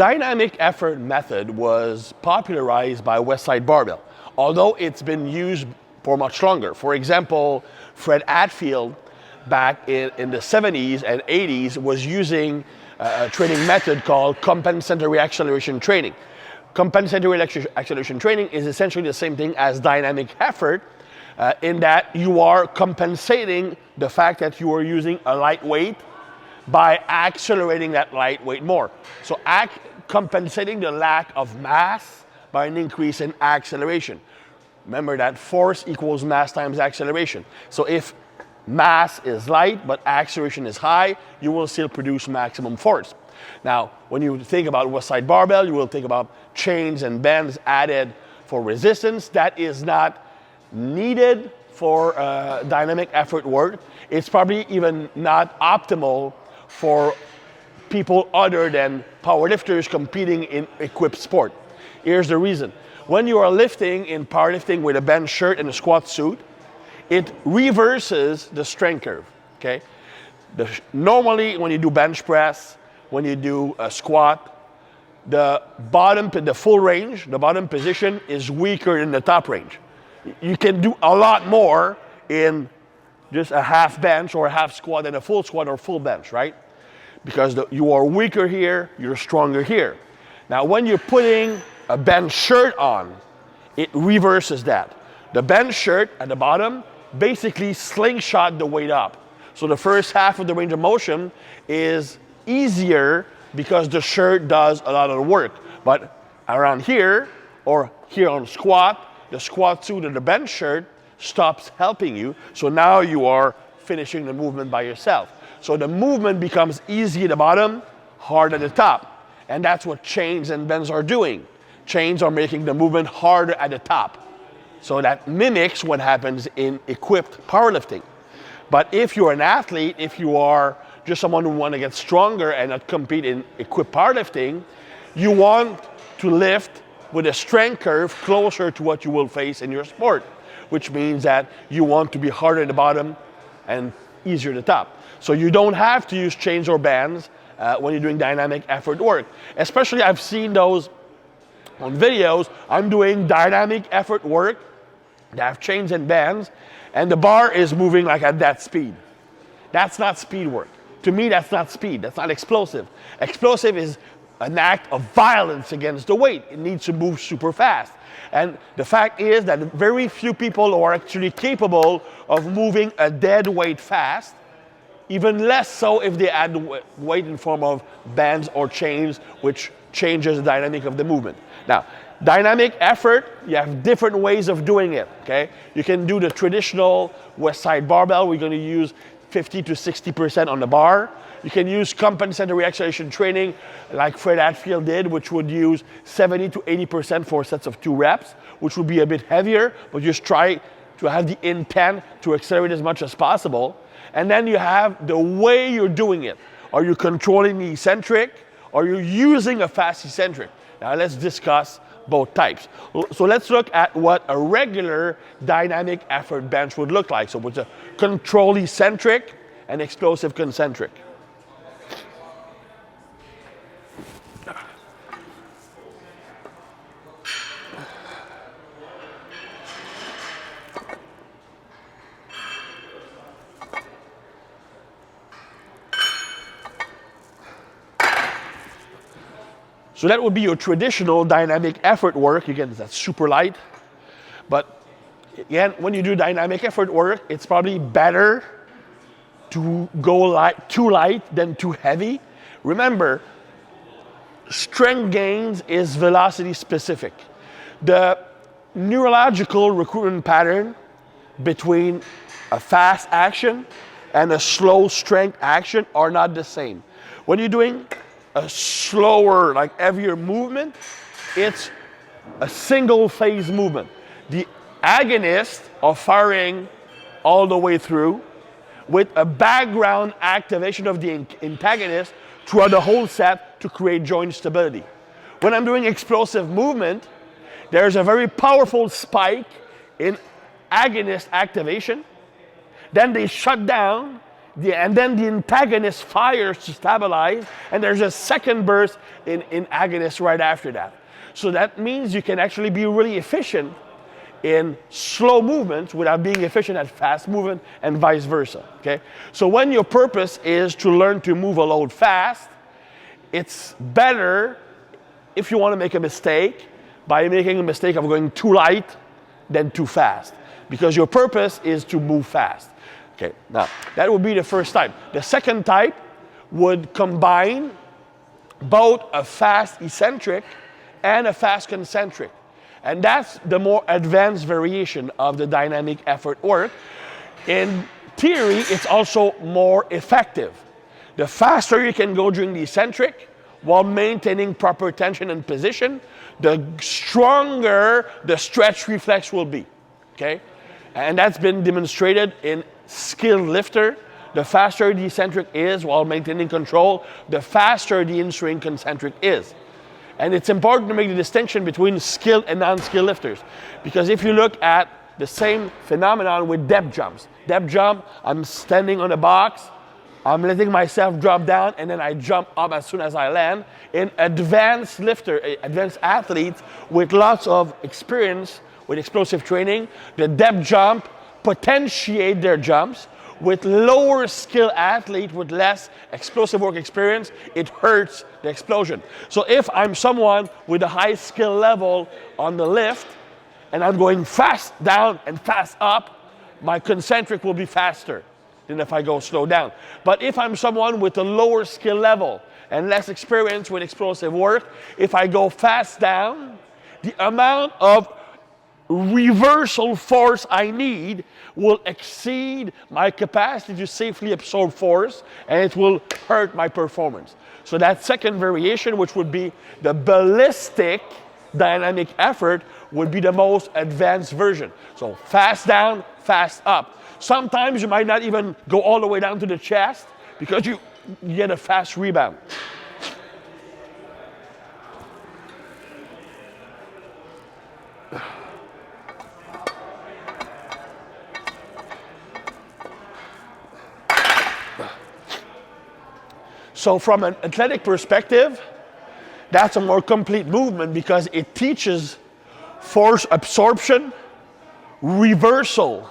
dynamic effort method was popularized by Westside Barbell, although it's been used for much longer. For example, Fred Hatfield back in the 70s and 80s was using a training method called compensatory acceleration training. Compensatory acceleration training is essentially the same thing as dynamic effort in that you are compensating the fact that you are using a light weight by accelerating that light weight more. So compensating the lack of mass by an increase in acceleration. Remember that force equals mass times acceleration. So if mass is light but acceleration is high, you will still produce maximum force. Now, when you think about Westside Barbell, you will think about chains and bends added for resistance. That is not needed for dynamic effort work. It's probably even not optimal for people other than powerlifters competing in equipped sport. Here's the reason. When you are lifting in powerlifting with a bench shirt and a squat suit, it reverses the strength curve, okay? Normally, when you do bench press, when you do a squat, the full range, the bottom position is weaker than the top range. You can do a lot more in just a half bench or a half squat than a full squat or full bench, right? Because you are weaker here, you're stronger here. Now, when you're putting a bench shirt on, it reverses that. The bench shirt at the bottom basically slingshot the weight up. So the first half of the range of motion is easier because the shirt does a lot of the work. But around here, or here on squat, the squat suit or the bench shirt stops helping you. So now you are finishing the movement by yourself. So the movement becomes easy at the bottom, hard at the top. And that's what chains and bends are doing. Chains are making the movement harder at the top. So that mimics what happens in equipped powerlifting. But if you're an athlete, if you are just someone who wants to get stronger and not compete in equipped powerlifting, you want to lift with a strength curve closer to what you will face in your sport, which means that you want to be harder at the bottom and easier at the top. So you don't have to use chains or bands when you're doing dynamic effort work. Especially I've seen those on videos. I'm doing dynamic effort work. They have chains and bands, and the bar is moving like at that speed. That's not speed work. To me, that's not speed. That's not explosive. Explosive is an act of violence against the weight. It needs to move super fast. And the fact is that very few people are actually capable of moving a dead weight fast, even less so if they add weight in form of bands or chains, which changes the dynamic of the movement. Now, dynamic effort, you have different ways of doing it, okay? You can do the traditional Westside Barbell. We're going to use 50 to 60% on the bar. You can use compensatory acceleration training like Fred Hatfield did, which would use 70 to 80% for sets of 2 reps, which would be a bit heavier, but just try to have the intent to accelerate as much as possible. And then you have the way you're doing it. Are you controlling the eccentric? Are you using a fast eccentric? Now let's discuss both types. So let's look at what a regular dynamic effort bench would look like. So it's a control eccentric and explosive concentric. So that would be your traditional dynamic effort work. Again, that's super light. But again, when you do dynamic effort work, it's probably better to go too light than too heavy. Remember, strength gains is velocity specific. The neurological recruitment pattern between a fast action and a slow strength action are not the same. When you're doing a slower, like heavier movement, it's a single phase movement. The agonists are firing all the way through with a background activation of the antagonist throughout the whole set to create joint stability. When I'm doing explosive movement, there's a very powerful spike in agonist activation. Then they shut down and then the antagonist fires to stabilize, and there's a second burst in agonist right after that. So that means you can actually be really efficient in slow movements without being efficient at fast movement, and vice versa. Okay? So when your purpose is to learn to move a load fast, it's better if you want to make a mistake by making a mistake of going too light than too fast, because your purpose is to move fast. Okay, now that would be the first type. The second type would combine both a fast eccentric and a fast concentric. And that's the more advanced variation of the dynamic effort work. In theory, it's also more effective. The faster you can go during the eccentric while maintaining proper tension and position, the stronger the stretch reflex will be. Okay? And that's been demonstrated in skilled lifter. The faster the eccentric is while maintaining control, the faster the in-swing concentric is. And it's important to make the distinction between skilled and non-skilled lifters. Because if you look at the same phenomenon with depth jumps. Depth jump, I'm standing on a box, I'm letting myself drop down, and then I jump up as soon as I land. In advanced athletes with lots of experience with explosive training, the depth jump potentiate their jumps. With lower skill athlete with less explosive work experience, it hurts the explosion. So if I'm someone with a high skill level on the lift and I'm going fast down and fast up, my concentric will be faster than if I go slow down. But if I'm someone with a lower skill level and less experience with explosive work, if I go fast down, the amount of reversal force I need will exceed my capacity to safely absorb force, and it will hurt my performance. So that second variation, which would be the ballistic dynamic effort, would be the most advanced version. So fast down, fast up. Sometimes you might not even go all the way down to the chest because you get a fast rebound. So from an athletic perspective, that's a more complete movement because it teaches force absorption, reversal,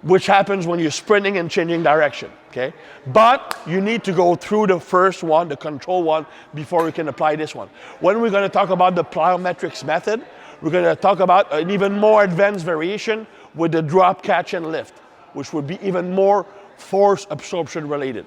which happens when you're sprinting and changing direction, okay? But you need to go through the first one, the control one, before you can apply this one. When we're gonna talk about the plyometrics method, we're gonna talk about an even more advanced variation with the drop, catch, and lift, which would be even more force absorption related.